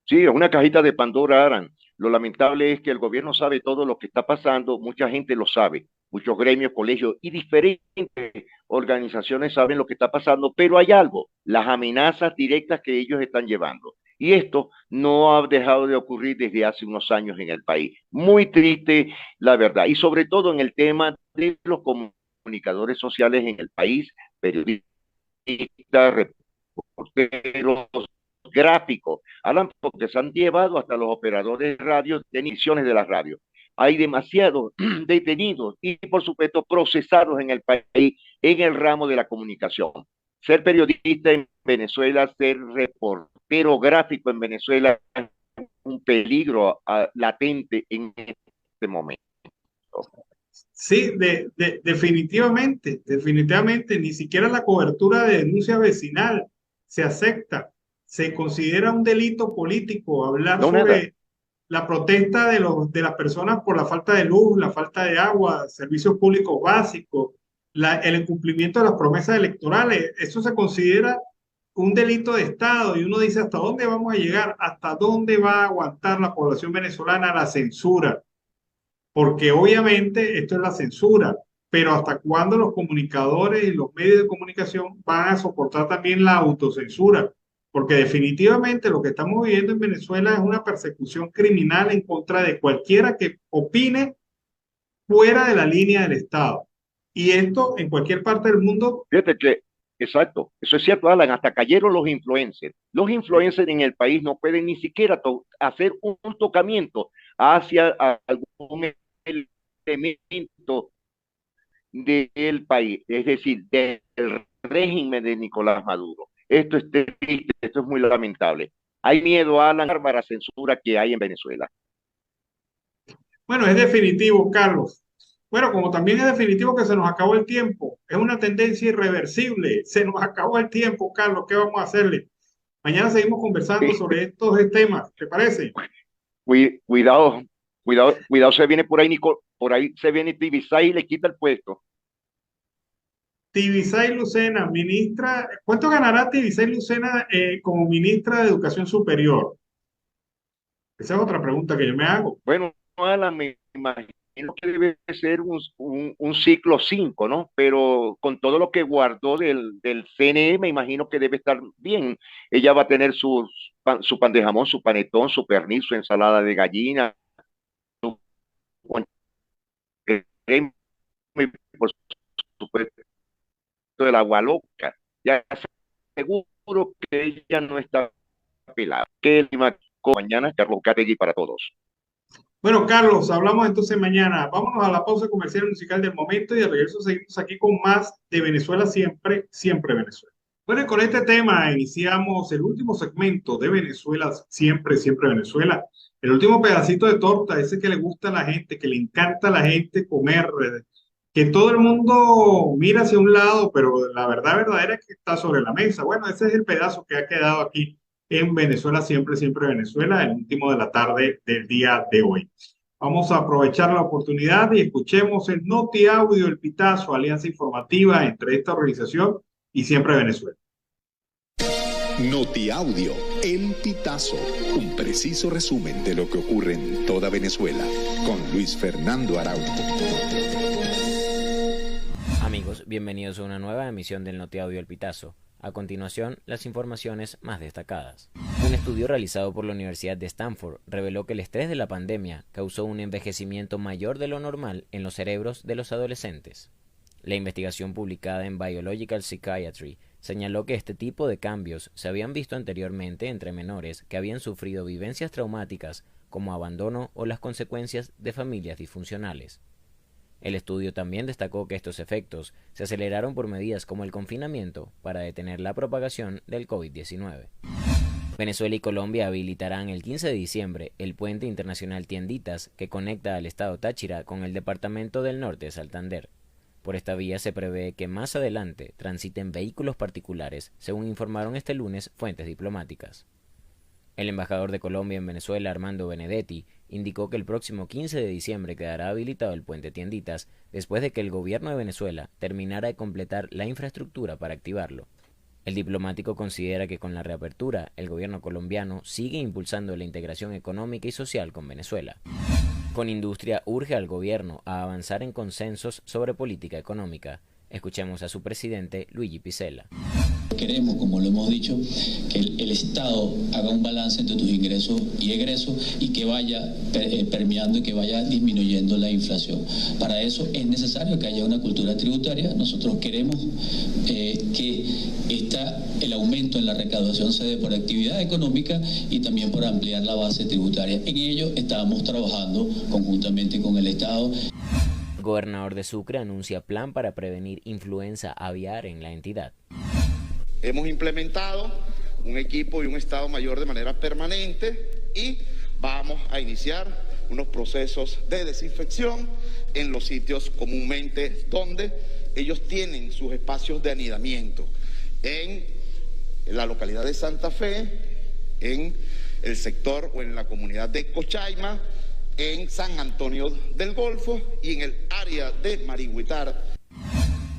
Speaker 7: Sí, es una cajita de Pandora, Alan. Lo lamentable es que el gobierno sabe todo lo que está pasando, mucha gente lo sabe, muchos gremios, colegios y diferentes organizaciones saben lo que está pasando, pero hay algo, las amenazas directas que ellos están llevando. Y esto no ha dejado de ocurrir desde hace unos años en el país. Muy triste, la verdad. Y sobre todo en el tema de los comunicadores sociales en el país, periodistas, reporteros, gráficos, Alan, porque se han llevado hasta los operadores de radio, de emisiones de las radios. Hay demasiados detenidos y, por supuesto, procesados en el país en el ramo de la comunicación. Ser periodista en Venezuela, ser reportero gráfico en Venezuela es un peligro latente en este momento.
Speaker 2: Sí, definitivamente, ni siquiera la cobertura de denuncia vecinal se acepta. Se considera un delito político hablar sobre la protesta de las personas por la falta de luz, la falta de agua, servicios públicos básicos, el incumplimiento de las promesas electorales. Eso se considera un delito de Estado y uno dice, ¿hasta dónde vamos a llegar? ¿Hasta dónde va a aguantar la población venezolana la censura? Porque obviamente esto es la censura, pero ¿hasta cuándo los comunicadores y los medios de comunicación van a soportar también la autocensura? Porque definitivamente lo que estamos viviendo en Venezuela es una persecución criminal en contra de cualquiera que opine fuera de la línea del Estado. Y esto en cualquier parte del mundo.
Speaker 7: Fíjate que, exacto, eso es cierto, Alan, hasta cayeron los influencers. Los influencers en el país no pueden ni siquiera hacer un tocamiento hacia algún elemento del país, es decir, del régimen de Nicolás Maduro. Esto es triste, esto es muy lamentable. Hay miedo a la bárbara censura que hay en Venezuela.
Speaker 2: Bueno, es definitivo, Carlos. Bueno, como también es definitivo que se nos acabó el tiempo. Es una tendencia irreversible. Se nos acabó el tiempo, Carlos. ¿Qué vamos a hacerle? Mañana seguimos conversando sobre estos temas. ¿Te parece?
Speaker 7: Cuidado, se viene por ahí, por ahí se viene Tibisay y le quita el puesto.
Speaker 2: Tibisay Lucena, ministra, ¿cuánto ganará Tibisay Lucena como ministra de Educación Superior? Esa es otra pregunta que yo me hago.
Speaker 7: Bueno, Alan, me imagino que debe ser un ciclo 5, ¿no? Pero con todo lo que guardó del CNE, me imagino que debe estar bien. Ella va a tener su pan de jamón, su panetón, su pernil, su ensalada de gallina, su crema, por supuesto, del agua loca. Ya seguro que ella no está pelada. Que mañana, Carlos Categui para todos.
Speaker 2: Bueno, Carlos, hablamos entonces mañana. Vámonos a la pausa comercial musical del momento y de regreso seguimos aquí con más de Venezuela siempre, siempre Venezuela. Bueno, y con este tema iniciamos el último segmento de Venezuela siempre, siempre Venezuela. El último pedacito de torta, ese que le gusta a la gente, que le encanta a la gente comer, que todo el mundo mira hacia un lado, pero la verdad verdadera es que está sobre la mesa. Bueno, ese es el pedazo que ha quedado aquí en Venezuela, siempre, siempre Venezuela, el último de la tarde del día de hoy. Vamos a aprovechar la oportunidad y escuchemos el Noti Audio, el Pitazo, alianza informativa entre esta organización y Siempre Venezuela.
Speaker 8: Noti Audio, el Pitazo, un preciso resumen de lo que ocurre en toda Venezuela, con Luis Fernando Araújo.
Speaker 9: Amigos, bienvenidos a una nueva emisión del Noti Audio, el Pitazo. A continuación, las informaciones más destacadas. Un estudio realizado por la Universidad de Stanford reveló que el estrés de la pandemia causó un envejecimiento mayor de lo normal en los cerebros de los adolescentes. La investigación publicada en Biological Psychiatry señaló que este tipo de cambios se habían visto anteriormente entre menores que habían sufrido vivencias traumáticas como abandono o las consecuencias de familias disfuncionales. El estudio también destacó que estos efectos se aceleraron por medidas como el confinamiento para detener la propagación del COVID-19. Venezuela y Colombia habilitarán el 15 de diciembre el puente internacional Tienditas que conecta al estado Táchira con el departamento del norte de Santander. Por esta vía se prevé que más adelante transiten vehículos particulares, según informaron este lunes fuentes diplomáticas. El embajador de Colombia en Venezuela, Armando Benedetti, indicó que el próximo 15 de diciembre quedará habilitado el puente Tienditas después de que el gobierno de Venezuela terminara de completar la infraestructura para activarlo. El diplomático considera que con la reapertura, el gobierno colombiano sigue impulsando la integración económica y social con Venezuela. Con Industria urge al gobierno a avanzar en consensos sobre política económica. Escuchemos a su presidente, Luigi Piccella.
Speaker 10: Queremos, como lo hemos dicho, que el Estado haga un balance entre tus ingresos y egresos y que vaya permeando y que vaya disminuyendo la inflación. Para eso es necesario que haya una cultura tributaria. Nosotros queremos que el aumento en la recaudación se dé por actividad económica y también por ampliar la base tributaria. En ello estamos trabajando conjuntamente con el Estado.
Speaker 9: El gobernador de Sucre anuncia plan para prevenir influenza aviar en la entidad.
Speaker 11: Hemos implementado un equipo y un estado mayor de manera permanente y vamos a iniciar unos procesos de desinfección en los sitios comúnmente donde ellos tienen sus espacios de anidamiento. En la localidad de Santa Fe, en el sector o en la comunidad de Cochaima, en San Antonio del Golfo y en el área de Marihuitar.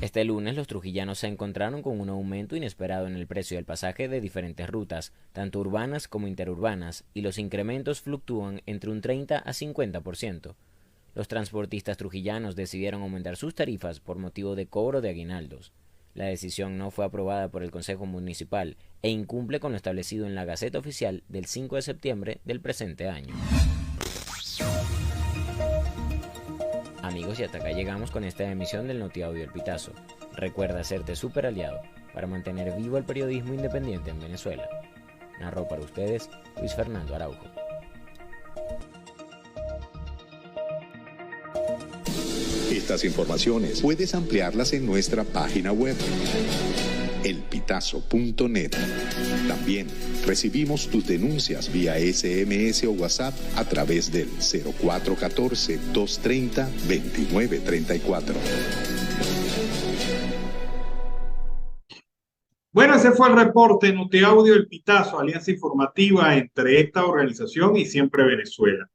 Speaker 9: Este lunes los trujillanos se encontraron con un aumento inesperado en el precio del pasaje de diferentes rutas, tanto urbanas como interurbanas, y los incrementos fluctúan entre un 30 a 50%. Los transportistas trujillanos decidieron aumentar sus tarifas por motivo de cobro de aguinaldos. La decisión no fue aprobada por el Consejo Municipal e incumple con lo establecido en la Gaceta Oficial del 5 de septiembre del presente año. Amigos, y hasta acá llegamos con esta emisión del NotiAudio El Pitazo. Recuerda hacerte súper aliado para mantener vivo el periodismo independiente en Venezuela. Narró para ustedes Luis Fernando Araujo.
Speaker 8: Estas informaciones puedes ampliarlas en nuestra página web, elpitazo.net. También recibimos tus denuncias vía SMS o WhatsApp a través del 0414-230-2934.
Speaker 2: Bueno, ese fue el reporte NotiAudio El Pitazo, alianza informativa entre esta organización y Siempre Venezuela.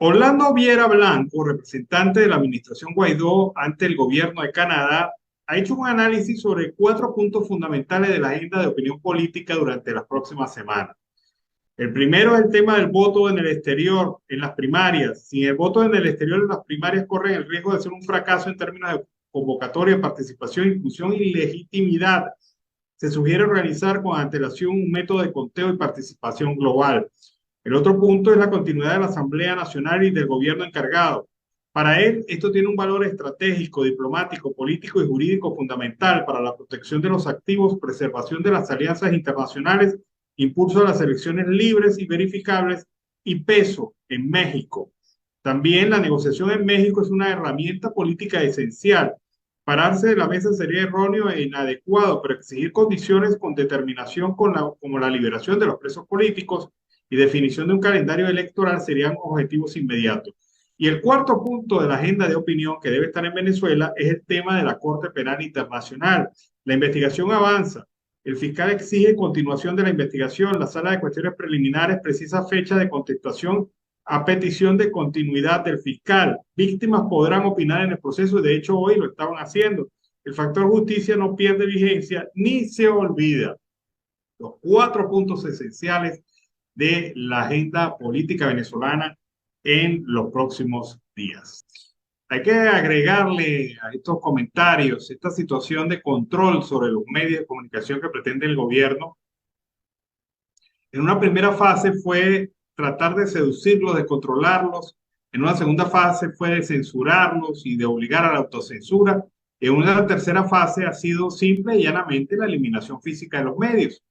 Speaker 2: Orlando Viera Blanco, representante de la administración Guaidó ante el gobierno de Canadá, ha hecho un análisis sobre 4 puntos fundamentales de la agenda de opinión política durante las próximas semanas. El primero es el tema del voto en el exterior, en las primarias. Sin el voto en el exterior, las primarias corren el riesgo de ser un fracaso en términos de convocatoria, participación, inclusión y legitimidad. Se sugiere organizar con antelación un método de conteo y participación global. El otro punto es la continuidad de la Asamblea Nacional y del gobierno encargado. Para él, esto tiene un valor estratégico, diplomático, político y jurídico fundamental para la protección de los activos, preservación de las alianzas internacionales, impulso de las elecciones libres y verificables y peso en México. También la negociación en México es una herramienta política esencial. Pararse de la mesa sería erróneo e inadecuado, pero exigir condiciones con determinación como la liberación de los presos políticos y definición de un calendario electoral serían objetivos inmediatos. Y el cuarto punto de la agenda de opinión que debe estar en Venezuela es el tema de la Corte Penal Internacional. La investigación avanza. El fiscal exige continuación de la investigación. La Sala de Cuestiones Preliminares precisa fecha de contestación a petición de continuidad del fiscal. Víctimas podrán opinar en el proceso, de hecho hoy lo estaban haciendo. El factor justicia no pierde vigencia ni se olvida. Los 4 puntos esenciales de la agenda política venezolana en los próximos días. Hay que agregarle a estos comentarios esta situación de control sobre los medios de comunicación que pretende el gobierno. En una primera fase fue tratar de seducirlos, de controlarlos. En una segunda fase fue de censurarlos y de obligar a la autocensura. En una tercera fase ha sido simple y llanamente la eliminación física de los medios.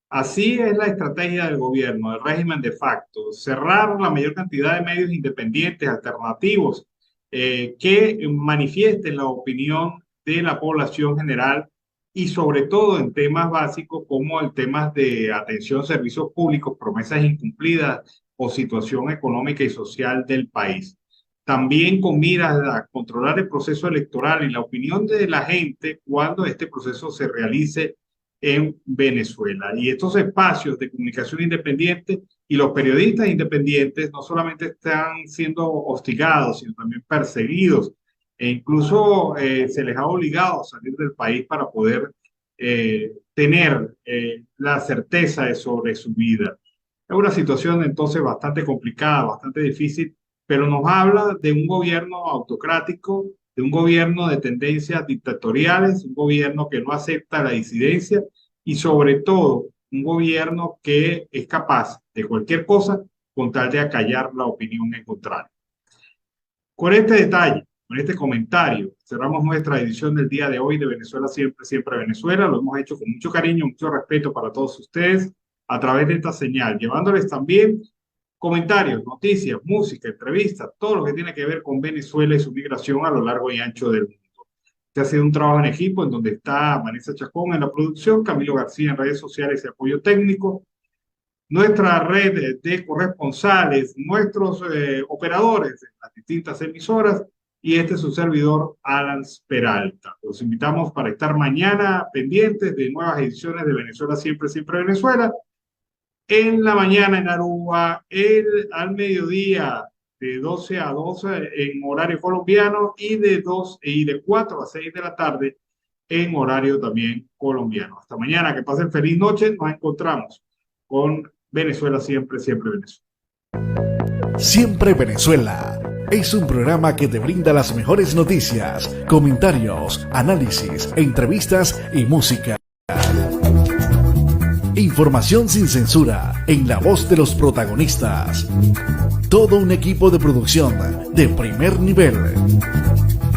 Speaker 2: Así es la estrategia del gobierno, del régimen de facto, cerrar la mayor cantidad de medios independientes, alternativos, que manifiesten la opinión de la población general y sobre todo en temas básicos como el tema de atención, servicios públicos, promesas incumplidas o situación económica y social del país. También con miras a controlar el proceso electoral y la opinión de la gente cuando este proceso se realice en Venezuela. Y estos espacios de comunicación independiente y los periodistas independientes no solamente están siendo hostigados, sino también perseguidos e incluso se les ha obligado a salir del país para poder tener la certeza sobre su vida. Es una situación entonces bastante complicada, bastante difícil, pero nos habla de un gobierno autocrático, de un gobierno de tendencias dictatoriales, un gobierno que no acepta la disidencia y sobre todo un gobierno que es capaz de cualquier cosa con tal de acallar la opinión en contrario. Con este detalle, con este comentario, cerramos nuestra edición del día de hoy de Venezuela Siempre, Siempre Venezuela. Lo hemos hecho con mucho cariño, mucho respeto para todos ustedes a través de esta señal, llevándoles también comentarios, noticias, música, entrevistas, todo lo que tiene que ver con Venezuela y su migración a lo largo y ancho del mundo. Este ha sido un trabajo en equipo en donde está Vanessa Chacón en la producción, Camilo García en redes sociales y apoyo técnico, nuestra red de corresponsales, nuestros operadores en las distintas emisoras y este es su servidor, Alan Peralta. Los invitamos para estar mañana pendientes de nuevas ediciones de Venezuela Siempre, Siempre Venezuela. En la mañana en Aruba, al mediodía de 12 a 12 en horario colombiano y de 4 a 6 de la tarde en horario también colombiano. Hasta mañana, que pasen feliz noche. Nos encontramos con Venezuela Siempre, Siempre Venezuela.
Speaker 12: Siempre Venezuela es un programa que te brinda las mejores noticias, comentarios, análisis, entrevistas y música. Información sin censura, en la voz de los protagonistas. Todo un equipo de producción de primer nivel.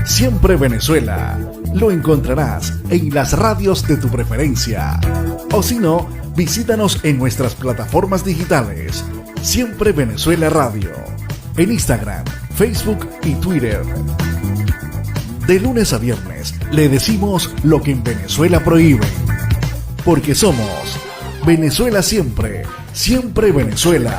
Speaker 12: Siempre Venezuela. Lo encontrarás en las radios de tu preferencia. O si no, visítanos en nuestras plataformas digitales. Siempre Venezuela Radio. En Instagram, Facebook y Twitter. De lunes a viernes le decimos lo que en Venezuela prohíben. Porque somos Venezuela Siempre, Siempre Venezuela.